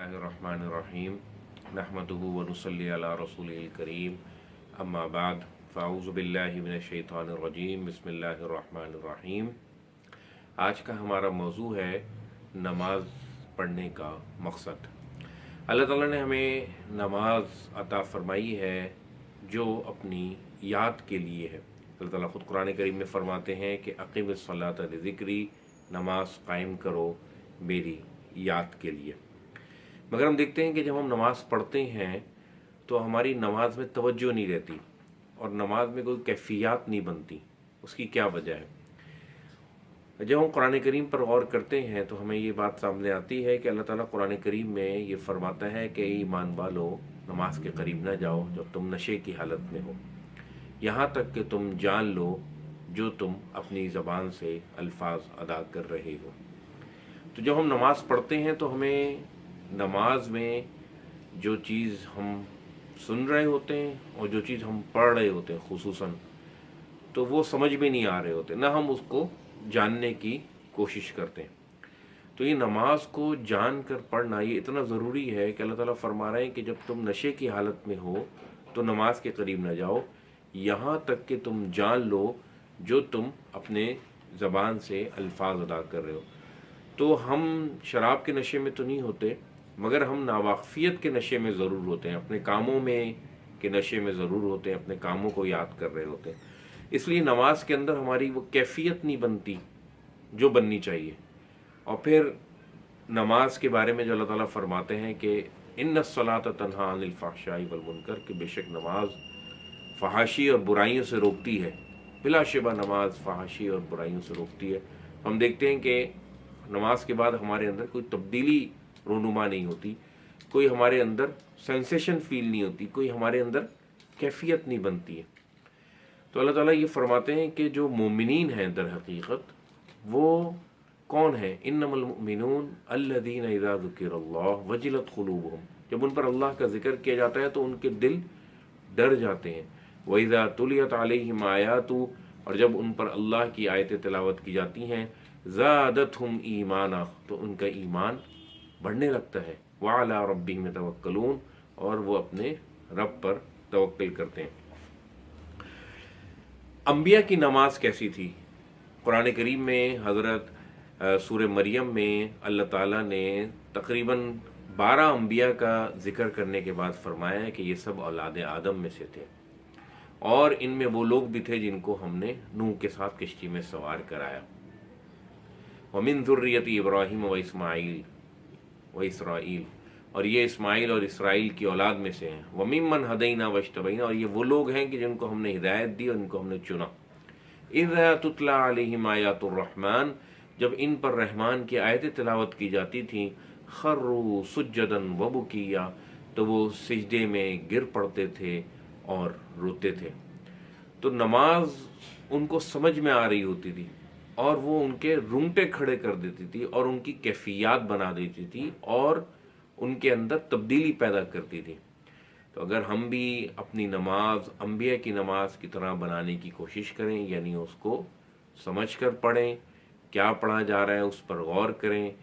बिस्मिल्लाहिर्रहमानिर्रहीम नहमदुहु व नुसल्ली अला रसूलिल करीम अम्मा बाद फ़ाऊज़ु बिल्लाहि मिनश्शैतानिर्रजीम बिस्मिल्लाहिर्रहमानिर्रहीम। आज का हमारा मौजू है नमाज पढ़ने का मकसद। अल्लाह ताला ने हमें नमाज अता फ़रमाई है जो अपनी याद के लिए है। अल्लाह ताला ख़ुद कुरान करीम में फ़रमाते हैं कि अक़ीमिस्सलात लिज़िक्री, नमाज कायम करो मेरी याद के लिए। मगर हम देखते हैं कि जब हम नमाज़ पढ़ते हैं तो हमारी नमाज में तवज्जो नहीं रहती और नमाज में कोई कैफियत नहीं बनती। उसकी क्या वजह है? जब हम कुरान करीम पर गौर करते हैं तो हमें ये बात सामने आती है कि अल्लाह ताला कुरान करीम में ये फरमाता है कि ईमान वालो, नमाज के करीब न जाओ जब तुम नशे की हालत में हो, यहाँ तक कि तुम जान लो जो तुम अपनी ज़बान से अल्फाज अदा कर रहे हो। तो जब हम नमाज़ पढ़ते हैं तो हमें नमाज में जो चीज़ हम सुन रहे होते हैं और जो चीज़ हम पढ़ रहे होते हैं खुसूसन, तो वो समझ में नहीं आ रहे होते, ना हम उसको जानने की कोशिश करते हैं। तो ये नमाज को जान कर पढ़ना ये इतना ज़रूरी है कि अल्लाह ताला फरमा रहे हैं कि जब तुम नशे की हालत में हो तो नमाज के करीब न जाओ, यहाँ तक कि तुम जान लो जो तुम अपने ज़बान से अल्फाज अदा कर रहे हो। तो हम शराब के नशे में तो नहीं होते, मगर हम नावाक़फ़ियत के नशे में ज़रूर होते हैं, अपने कामों में के नशे में ज़रूर होते हैं, अपने कामों को याद कर रहे होते हैं। इसलिए नमाज के अंदर हमारी वो कैफियत नहीं बनती जो बननी चाहिए। और फिर नमाज के बारे में जो अल्लाह ताला फरमाते हैं कि इन्नस्सलात तन्हा अनिल फ़हशाई वल मुनकर, कि बेशक नमाज फ़हाशी और बुराइयों से रोकती है। बिलाशुबा नमाज फ़हाशी और बुराइयों से रोकती है। हम देखते हैं कि नमाज के बाद हमारे अंदर कोई तब्दीली रोनुमा नहीं होती, कोई हमारे अंदर सेंसेशन फील नहीं होती, कोई हमारे अंदर कैफियत नहीं बनती है। तो अल्लाह ताला ये फरमाते हैं कि जो मोमिनीन हैं दर हकीकत वो कौन है? इन्नमल मुमिनून अल्लज़ीना इज़ा ज़ुकिरल्लाह वजिलत क़ुलूबुहुम, जब उन पर अल्लाह का जिक्र किया जाता है तो उनके दिल डर जाते हैं। व इज़ा तुलियत अलैहिम आयातु, और जब उन पर अल्लाह की आयतें तिलावत की जाती हैं, ज़ादतहुम ईमाना, तो उनका ईमान बढ़ने लगता है। व अला रब्बिहिम यतवक्कलून, और वो अपने रब पर तवक्कुल करते हैं। अंबिया की नमाज कैसी थी? कुरान करीम में हज़रत सूरह मरियम में अल्लाह ताला ने तकरीबन 12 अंबिया का जिक्र करने के बाद फरमाया है कि ये सब औलाद आदम में से थे, और इनमें वो लोग भी थे जिनको हमने नूह के साथ किश्ती में सवार कराया। वमिन ज़ुर्रियति इब्राहीम व इस्माईल व इसराईल, और ये इस्माईल और इसराइल की औलाद में से हैं। वमिम्मन हदैना वज्तबैना, और ये वो लोग हैं कि जिनको हमने हिदायत दी और इनको हमने चुना। इज़ा तुतला अलैहिम आयातुर रहमान, जब इन पर रहमान की आयतें तिलावत की जाती थीं, खर्रू सुज्जदन व बुकिया, तो वो सिजदे में गिर पड़ते थे और रोते थे। तो नमाज उनको समझ में आ रही होती थी और वो उनके रूंगटे खड़े कर देती थी और उनकी कैफियत बना देती थी और उनके अंदर तब्दीली पैदा करती थी। तो अगर हम भी अपनी नमाज अंबिया की नमाज की तरह बनाने की कोशिश करें, यानी उसको समझ कर पढ़ें, क्या पढ़ा जा रहा है उस पर गौर करें,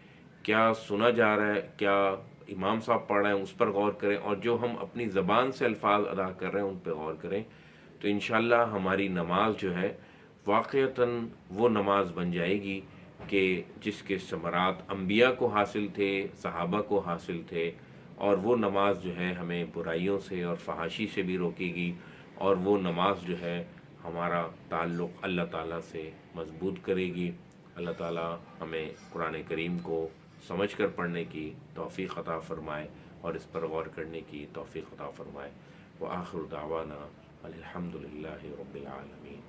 क्या सुना जा रहा है, क्या इमाम साहब पढ़ रहे हैं उस पर गौर करें, और जो हम अपनी ज़बान से अल्फाज अदा कर रहे हैं उन पर गौर करें, तो इंशाअल्लाह हमारी नमाज जो है वाक़ईतन वो नमाज बन जाएगी कि जिसके समरात अंबिया को हासिल थे, सहाबा को हासिल थे। और वो नमाज जो है हमें बुराइयों से और फहाशी से भी रोकेगी, और वो नमाज जो है हमारा ताल्लुक़ अल्लाह ताला से मजबूत करेगी। अल्लाह ताला हमें कुरान करीम को समझ कर पढ़ने की तौफ़ीक़ अता फ़रमाए और इस पर गौर करने की तौफ़ीक़ अता फ़रमाए। व आखिर दावाना अल्हम्दुलिल्लाहि रब्बिल आलमीन।